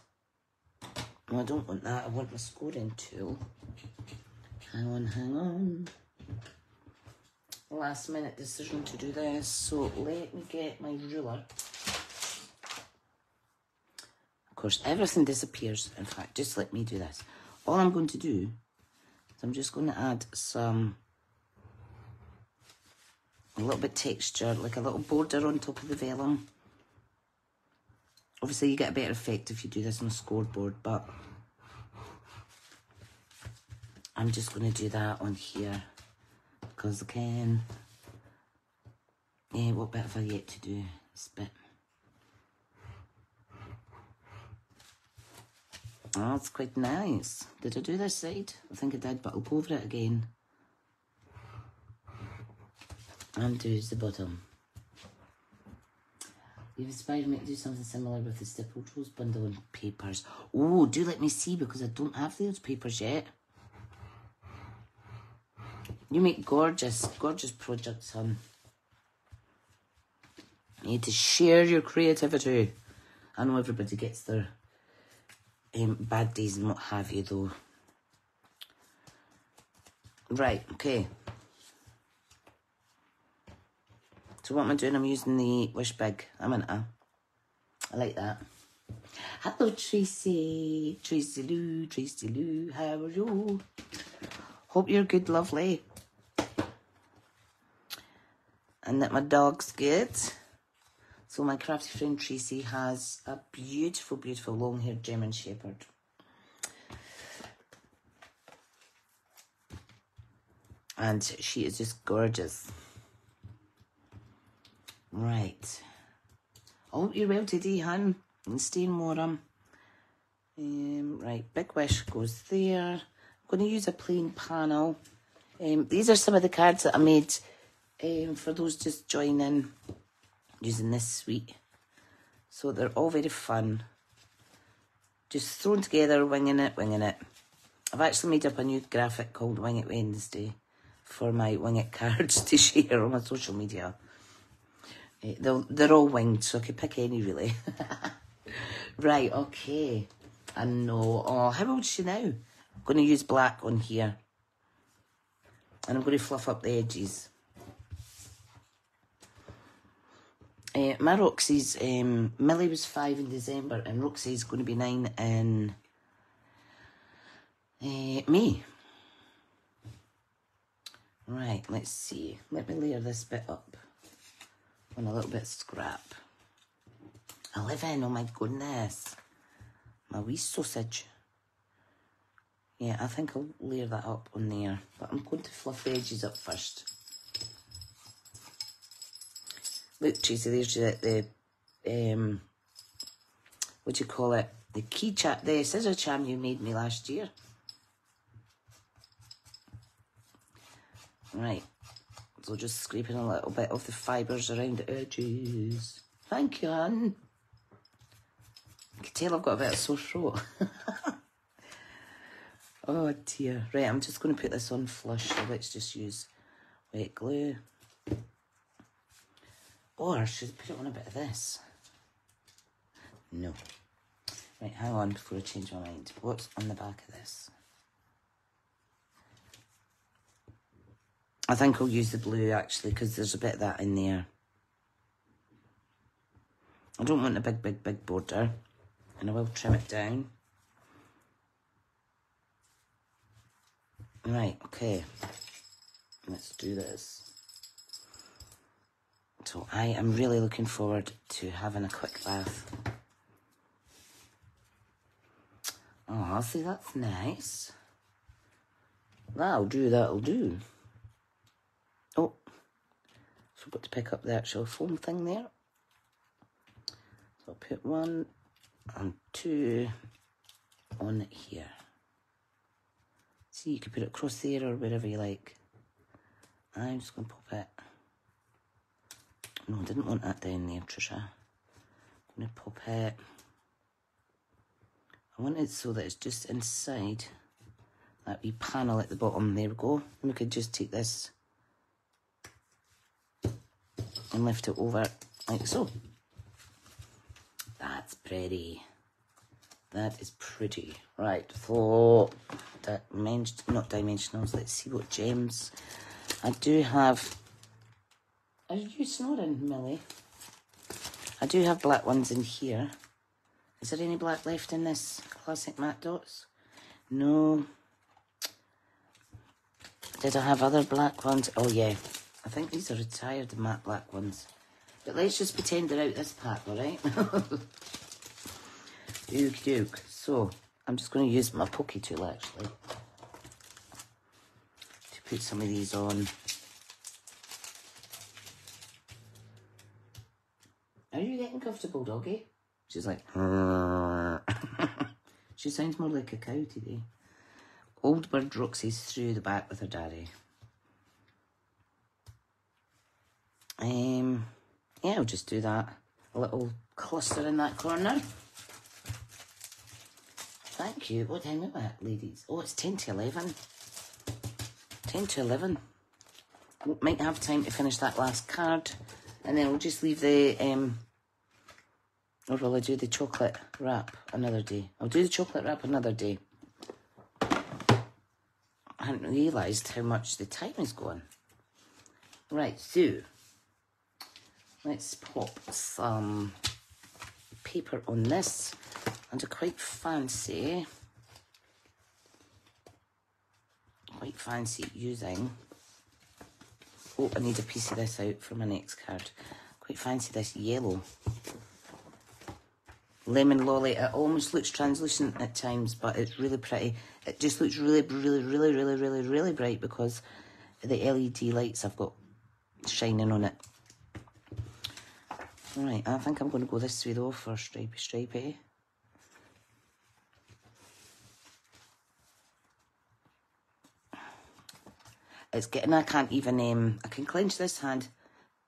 No, I don't want that. I want my scoring tool. Hang on. Last minute decision to do this. So let me get my ruler. Of course, everything disappears. In fact, just let me do this. All I'm going to do is I'm just going to add a little bit texture, like a little border on top of the vellum. Obviously, you get a better effect if you do this on a scoreboard, but I'm just going to do that on here because I can. Yeah, what bit have I yet to do? This bit. Oh, that's quite nice. Did I do this side? I think I did, but I'll go over it again. And do the bottom. You've inspired me to do something similar with the stippled rose bundle and papers. Oh, do let me see because I don't have those papers yet. You make gorgeous, gorgeous projects, hon. You need to share your creativity. I know everybody gets their bad days and what have you, though. Right, okay. So what am I doing? I'm using the Wish Big. I'm in it. I like that. Hello, Tracy. Tracy Lou, how are you? Hope you're good, lovely. And that my dog's good. So my crafty friend Tracy has a beautiful, beautiful long-haired German Shepherd. And she is just gorgeous. Right. I hope you're well today, hun, and staying warm. Right, Big Wish goes there. I'm going to use a plain panel. These are some of the cards that I made for those just joining using this suite. So they're all very fun. Just thrown together, winging it, winging it. I've actually made up a new graphic called Wing It Wednesday for my Wing It cards to share on my social media. They're all winged, so I could pick any, really. Right, okay. I know. Oh, how old is she now? I'm going to use black on here. And I'm going to fluff up the edges. My Roxy's, Millie was 5 in December, and Roxy's going to be 9 in May. Right, let's see. Let me layer this bit up on a little bit of scrap. 11, oh my goodness. My wee sausage. Yeah, I think I'll layer that up on there. But I'm going to fluff the edges up first. Look, Tracy, there's the what do you call it? The scissor charm you made me last year. Right, so just scraping a little bit of the fibres around the edges. Thank you, hon. You can tell I've got a bit of sore throat. Oh dear. Right, I'm just going to put this on flush, so let's just use wet glue. Or should I put it on a bit of this? No. Right, hang on before I change my mind. What's on the back of this? I think I'll use the blue, actually, because there's a bit of that in there. I don't want a big, big, big border, and I will trim it down. Right, okay. Let's do this. So I am really looking forward to having a quick bath. Oh, see, that's nice. That'll do, that'll do. Oh, so I've got to pick up the actual foam thing there. So I'll put 1 and 2 on here. See, you can put it across there or wherever you like. I'm just going to pop it. No, I didn't want that down there, Tricia. I'm going to pop it. I want it so that it's just inside that wee panel at the bottom. There we go. And we could just take this and lift it over like so. That's pretty. That is pretty. Right, so not dimensionals. Let's see what gems I do have. Are you snoring, Millie? I do have black ones in here. Is there any black left in this classic matte dots? No. Did I have other black ones? Oh yeah, I think these are retired matte black ones. But let's just pretend they're out this pack, alright? Okie doke. So, I'm just going to use my pokey tool actually to put some of these on. Are you getting comfortable, doggy? She's like, she sounds more like a cow today. Old bird Roxy's through the back with her daddy. Yeah, I'll just do that. A little cluster in that corner. Thank you. What time is it, ladies? Oh, it's 10 to 11. 10 to 11. We might have time to finish that last card. And then we'll just leave the, or will I do the chocolate wrap another day? I'll do the chocolate wrap another day. I hadn't realised how much the time is gone. Right, so let's pop some paper on this. And a quite fancy using, oh, I need a piece of this out for my next card. Quite fancy this yellow lemon lolly. It almost looks translucent at times, but it's really pretty. It just looks really, really, really, really, really, really bright because of the LED lights I've got shining on it. Right, I think I'm going to go this way though for stripey. It's getting, I can't even, I can clench this hand.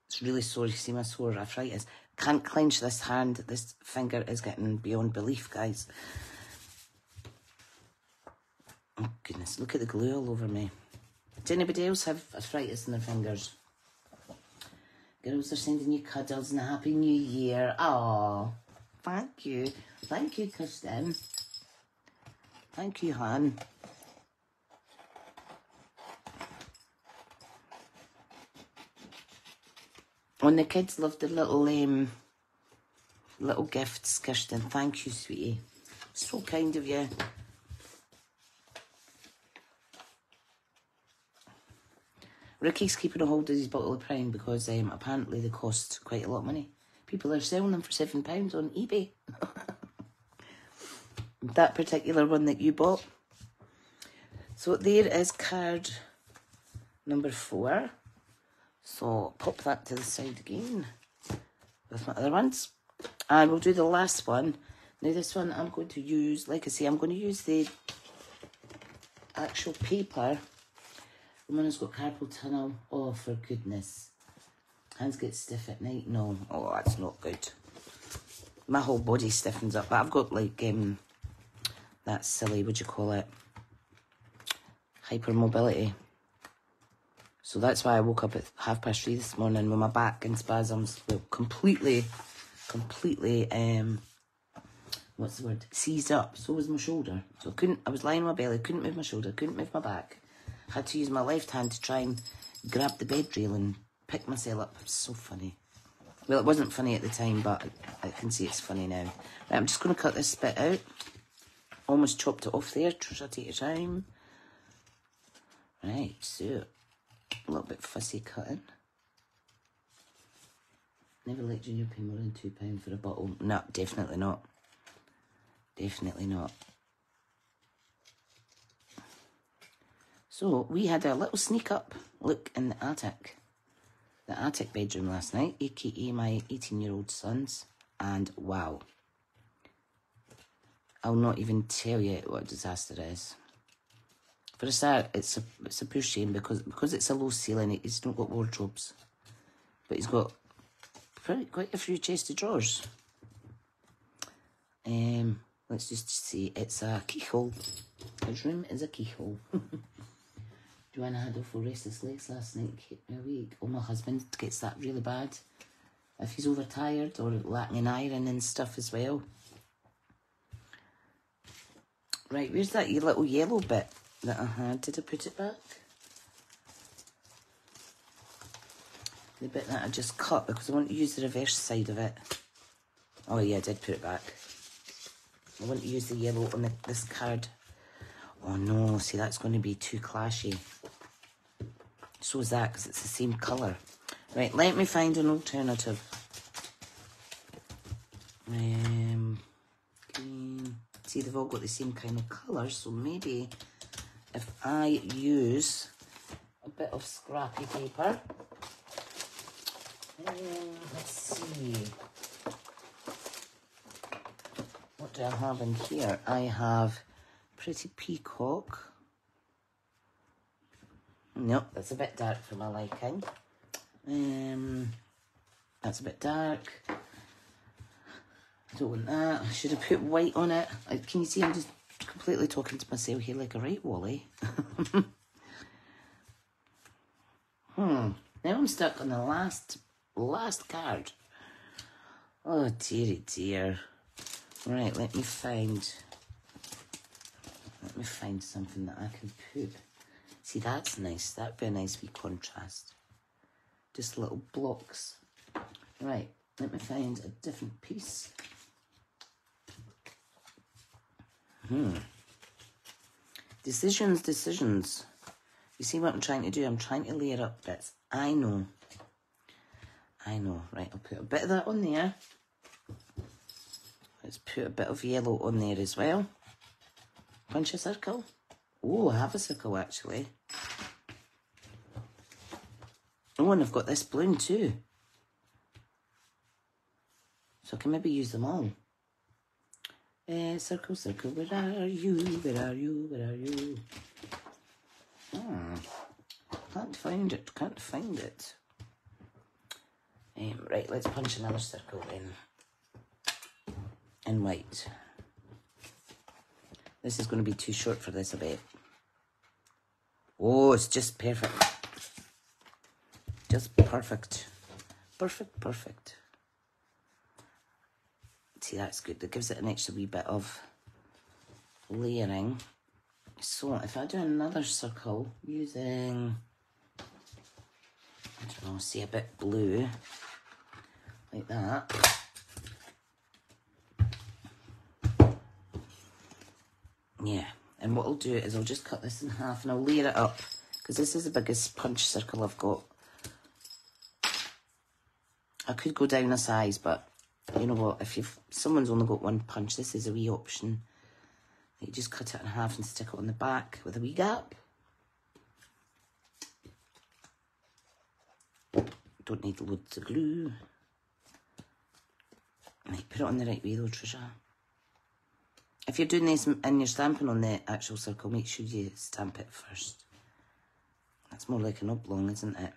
It's really sore, you see my sore arthritis. Can't clench this hand. This finger is getting beyond belief, guys. Oh goodness, look at the glue all over me. Does anybody else have arthritis in their fingers? Girls are sending you cuddles and a happy new year. Oh, thank you. Thank you, Kirsten. Thank you, hon. And the kids love the little gifts, Kirsten. Thank you, sweetie. So kind of you. Ricky's keeping a hold of his bottle of Prime because apparently they cost quite a lot of money. People are selling them for £7 on eBay. That particular one that you bought. So there is card number 4. So pop that to the side again with my other ones. And we'll do the last one. Now this one I'm going to use, like I say, I'm going to use the actual paper. The one has got carpal tunnel. Oh, for goodness. Hands get stiff at night. No. Oh, that's not good. My whole body stiffens up. But I've got like, that silly, what do you call it? Hypermobility. So that's why I woke up at 3:30 this morning with my back in spasms. Well, completely, what's the word? Seized up. So was my shoulder. So I was lying on my belly, couldn't move my shoulder, couldn't move my back. Had to use my left hand to try and grab the bed rail and pick myself up. It was so funny. Well, it wasn't funny at the time, but I can see it's funny now. Right, I'm just going to cut this bit out. Almost chopped it off there. Tricia, take your time. Right, so a little bit fussy cutting. Never let Junior pay more than £2 for a bottle. No, definitely not. Definitely not. So, we had a little sneak up look in the attic bedroom last night, aka my 18-year-old son's, and wow. I'll not even tell you what a disaster it is. For a start, it's a pure shame because it's a low ceiling, he's not got wardrobes. But he's got quite a few chests of drawers. Let's just see, it's a keyhole. His room is a keyhole. Joanna had awful restless legs last night, kept me awake. Oh, my husband gets that really bad. If he's overtired or lacking in iron and stuff as well. Right, where's that little yellow bit that I had? Did I put it back? The bit that I just cut because I want to use the reverse side of it. Oh yeah, I did put it back. I want to use the yellow on this card. Oh no, see that's going to be too clashy. So is that because it's the same colour. Right, let me find an alternative. Green. See, they've all got the same kind of colour, so maybe if I use a bit of scrappy paper. Let's see. What do I have in here? I have Pretty Peacock. Nope, that's a bit dark for my liking. That's a bit dark. I don't want that. I should have put white on it. Can you see I'm just completely talking to myself here like a right Wally? Now I'm stuck on the last card. Oh dearie dear. Right, let me find something that I can put. See, that's nice. That'd be a nice wee contrast. Just little blocks. Right, let me find a different piece. Decisions. You see what I'm trying to do? I'm trying to layer up bits. I know. Right, I'll put a bit of that on there. Let's put a bit of yellow on there as well. Punch a circle. Oh, I have a circle actually. Oh, and I've got this balloon too. So I can maybe use them all. Circle, circle, where are you? Where are you? Where are you? Can't find it, can't find it. Right, let's punch another circle in white. This is going to be too short for this, I bet. Oh, it's just perfect. Just perfect. Perfect, perfect. See, that's good. That gives it an extra wee bit of layering. So, if I do another circle using, I don't know, say a bit blue, like that. Yeah, and what I'll do is I'll just cut this in half and I'll layer it up, because this is the biggest punch circle I've got. I could go down a size, but you know what, if someone's only got one punch, this is a wee option. You just cut it in half and stick it on the back with a wee gap. Don't need loads of glue. Right, put it on the right way though, Tricia. If you're doing this and you're stamping on the actual circle, make sure you stamp it first. That's more like an oblong, isn't it?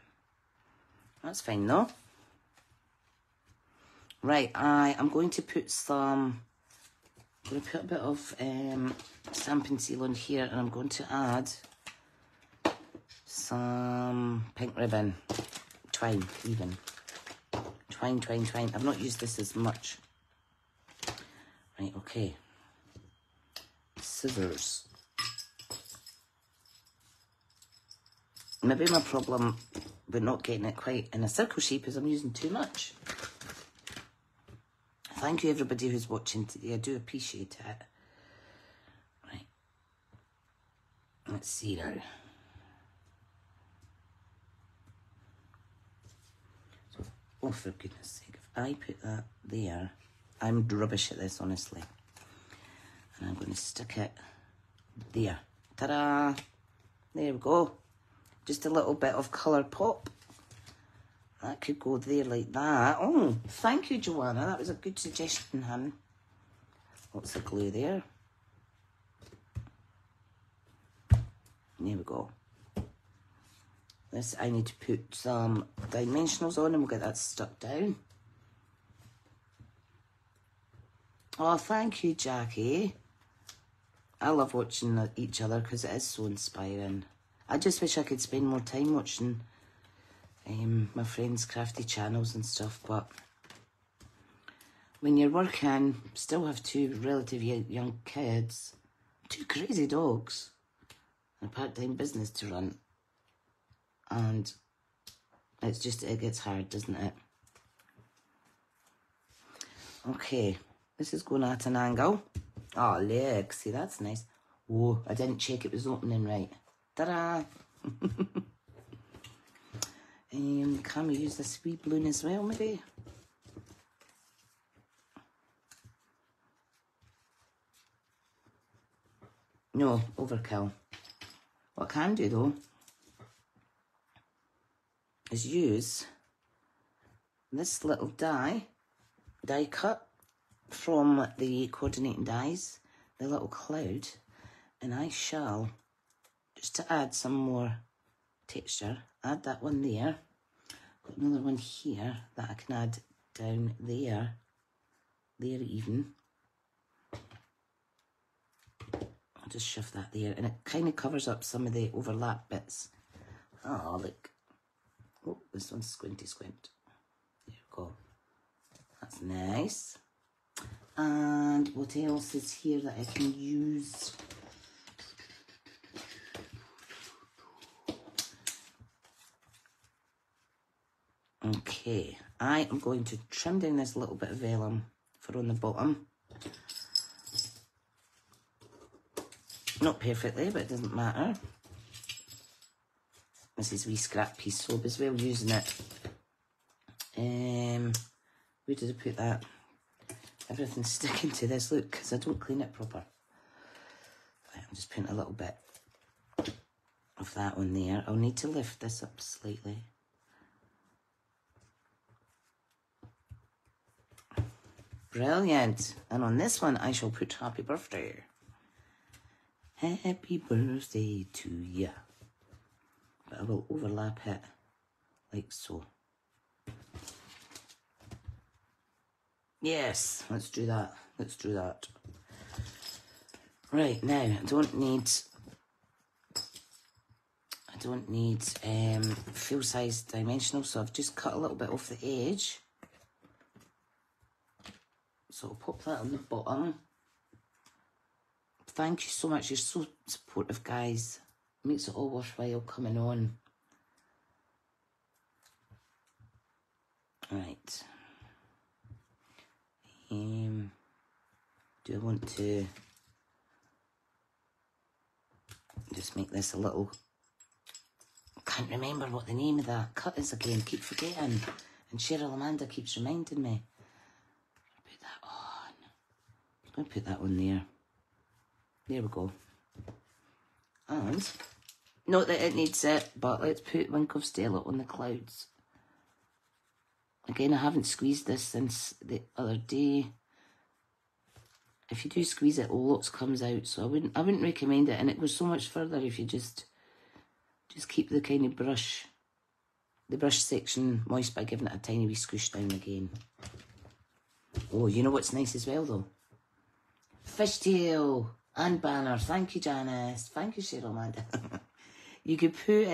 That's fine though. Right, I am going to put some, I'm going to put a bit of stamping seal on here, and I'm going to add some pink ribbon, twine even. Twine, twine, twine. I've not used this as much. Right, okay. Scissors. Maybe my problem with not getting it quite in a circle shape is I'm using too much. Thank you everybody who's watching today. I do appreciate it. Right. Let's see now. So, oh, for goodness sake, if I put that there, I'm rubbish at this, honestly. And I'm going to stick it there. Ta-da! There we go. Just a little bit of colour pop. That could go there like that. Oh, thank you, Joanna. That was a good suggestion, hun. Lots of glue there. There we go. This, I need to put some dimensionals on and we'll get that stuck down. Oh, thank you, Jackie. I love watching each other because it is so inspiring. I just wish I could spend more time watching my friends' crafty channels and stuff, but when you're working, still have two relatively young kids, two crazy dogs, and a part-time business to run, and it's just, it gets hard, doesn't it? Okay, this is going at an angle. Oh, look, see, that's nice. Oh, I didn't check it was opening right. Ta-da! Can we use this wee balloon as well, maybe? No, overkill. What I can do, though, is use this little die cut from the coordinating dies, the little cloud, and I shall, just to add some more texture, add that one there. Got another one here that I can add down there even. I'll just shove that there, and it kind of covers up some of the overlap bits. Oh, look. Oh, this one's squinty squint. There we go. That's nice. And what else is here that I can use? Okay, I am going to trim down this little bit of vellum for on the bottom. Not perfectly, but it doesn't matter. This is wee scrap piece soap as well, using it. Where did I put that? Everything's sticking to this, look, because I don't clean it proper. Right, I'm just putting a little bit of that on there. I'll need to lift this up slightly. Brilliant. And on this one, I shall put happy birthday. Happy birthday to ya. But I will overlap it like so. Yes, let's do that. Let's do that. Right, now, I don't need full-size dimensional, so I've just cut a little bit off the edge. So I'll pop that on the bottom. Thank you so much. You're so supportive, guys. It makes it all worthwhile coming on. Right. Do I want to just make this a little... I can't remember what the name of that cut is again. Keep forgetting. And Cheryl Amanda keeps reminding me. Put that on. I'm going to put that on there. There we go. And, not that it needs it, but let's put Wink of Stella on the clouds. Again, I haven't squeezed this since the other day. If you do squeeze it, lots comes out, so I wouldn't recommend it, and it goes so much further if you just keep the kind of brush section moist by giving it a tiny wee squish down again. Oh, you know what's nice as well though? Fishtail and banner. Thank you, Janice. Thank you, Cheryl Amanda. You could put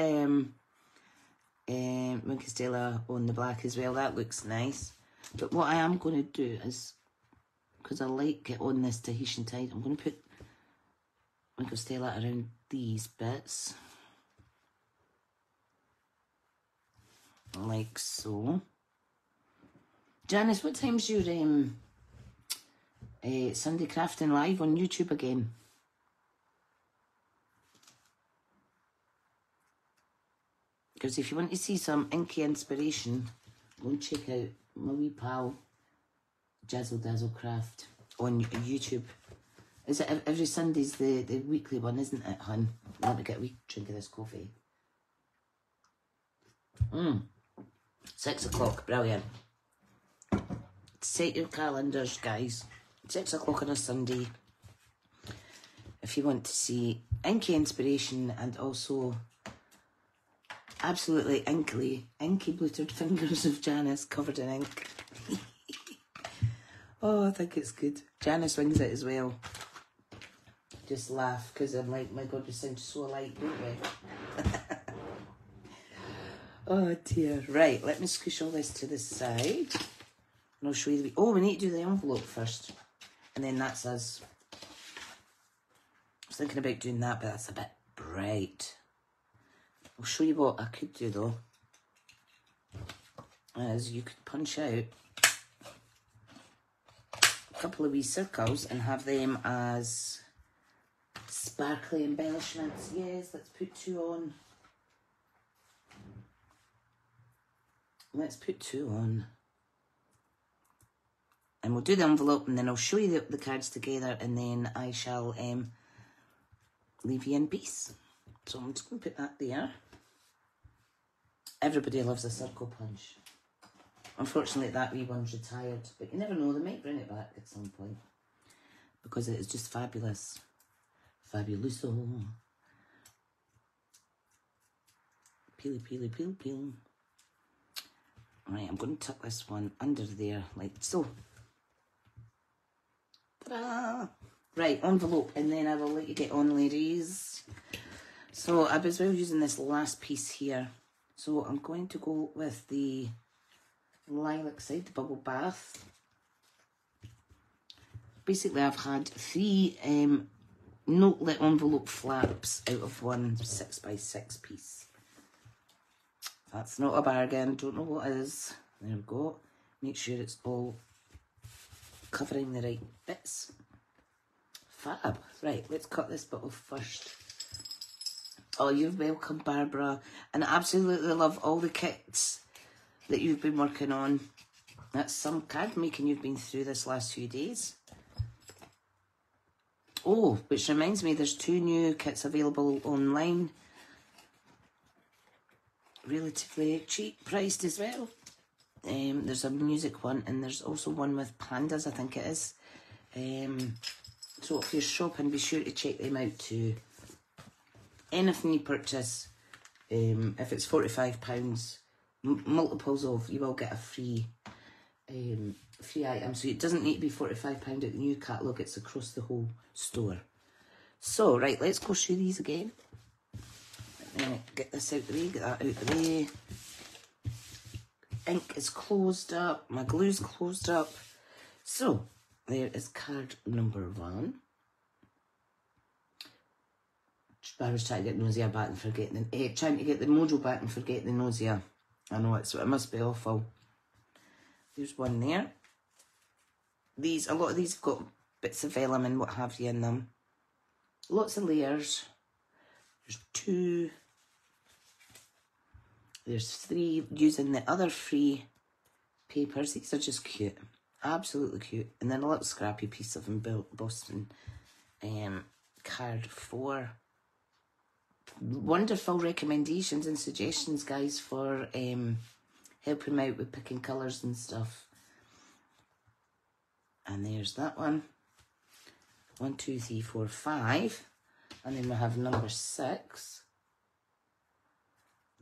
Wink of Stella on the black as well. That looks nice. But what I am going to do is, because I like it on this Tahitian tide, I'm going to put Wink of Stella around these bits. Like so. Janice, what time's your Sunday Crafting Live on YouTube again? Because if you want to see some inky inspiration, go and check out my wee pal Jazzle Dazzle Craft on YouTube. Is it every Sunday's the weekly one, isn't it, hun? Let me get a wee drink of this coffee. 6 o'clock, brilliant. Set your calendars, guys. 6 o'clock on a Sunday. If you want to see inky inspiration and also absolutely inky blotted fingers of Janice covered in ink. Oh, I think it's good. Janice wings it as well. Just laugh, because I'm like, my God, we sound so alike, don't we? Oh dear. Right, let me squish all this to the side. And I'll show you the... Oh, we need to do the envelope first. And then that's us. I was thinking about doing that, but that's a bit bright. I'll show you what I could do though. As you could punch out a couple of wee circles and have them as sparkly embellishments. Yes, let's put 2 on. Let's put 2 on. And we'll do the envelope and then I'll show you the cards together and then I shall leave you in peace. So I'm just going to put that there. Everybody loves a circle punch. Unfortunately, that wee one's retired, but you never know, they might bring it back at some point because it is just fabulous. Fabuloso. Peel, peel, peel, peel. Right, I'm going to tuck this one under there, like so. Ta-da! Right, envelope, and then I will let you get on, ladies. So I was well using this last piece here. So I'm going to go with the lilac side, the bubble bath. Basically, I've had 3 note-lit envelope flaps out of one 6x6 piece. That's not a bargain, don't know what is. There we go. Make sure it's all covering the right bits. Fab. Right, let's cut this bit off first. Oh, you're welcome, Barbara. And I absolutely love all the kits that you've been working on. That's some card making you've been through this last few days. Oh, which reminds me, there's 2 new kits available online. Relatively cheap priced as well. There's a music one, and there's also one with pandas, I think it is. So if you're shopping, be sure to check them out too. Anything you purchase, if it's £45, multiples of, you will get a free item. So it doesn't need to be £45 at the new catalogue, it's across the whole store. So, right, let's go through these again. Get this out the way, get that out the way. Ink is closed up, my glue's closed up. So, there is card number 1. I was trying to get nausea back and forgetting trying to get the mojo back and forget the nausea. I know it must be awful. There's one there. A lot of these have got bits of vellum and what have you in them. Lots of layers. There's 2. There's 3 using the other free papers. These are just cute. Absolutely cute. And then a little scrappy piece of embossing. Card 4. Wonderful recommendations and suggestions, guys, for helping me out with picking colours and stuff. And there's that one. 1, 2, 3, 4, 5. And then we have number 6.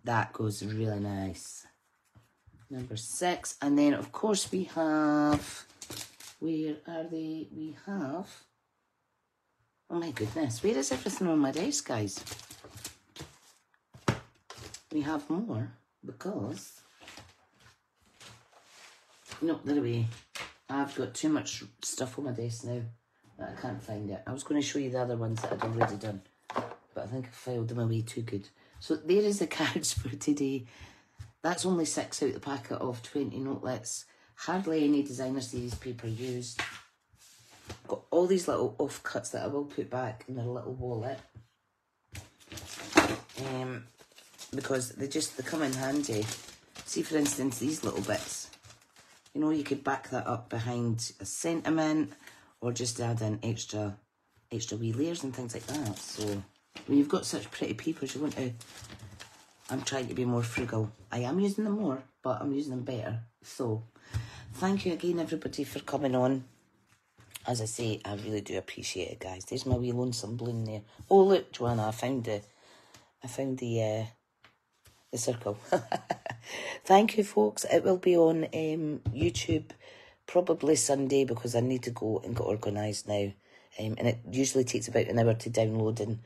That goes really nice. Number 6. And then, of course, we have... Where are they? We have... Oh, my goodness. Where is everything on my desk, guys? We have more because... No, they're away. I've got too much stuff on my desk now that I can't find it. I was going to show you the other ones that I'd already done, but I think I filed them away too good. So there is the cards for today. That's only 6 out the packet of 20 notelets. Hardly any designer series paper used. Got all these little offcuts that I will put back in their little wallet. Because they come in handy. See, for instance, these little bits. You know, you could back that up behind a sentiment or just add in extra wee layers and things like that. So, when you've got such pretty papers, you want to... I'm trying to be more frugal. I am using them more, but I'm using them better. So, thank you again, everybody, for coming on. As I say, I really do appreciate it, guys. There's my wee lonesome balloon there. Oh, look, Joanna, I found the circle. Thank you, folks. It will be on YouTube probably Sunday because I need to go and get organised now. And it usually takes about an hour to download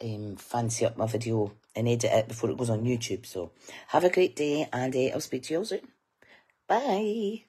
and fancy up my video and edit it before it goes on YouTube. So have a great day, and I'll speak to you all soon. Bye.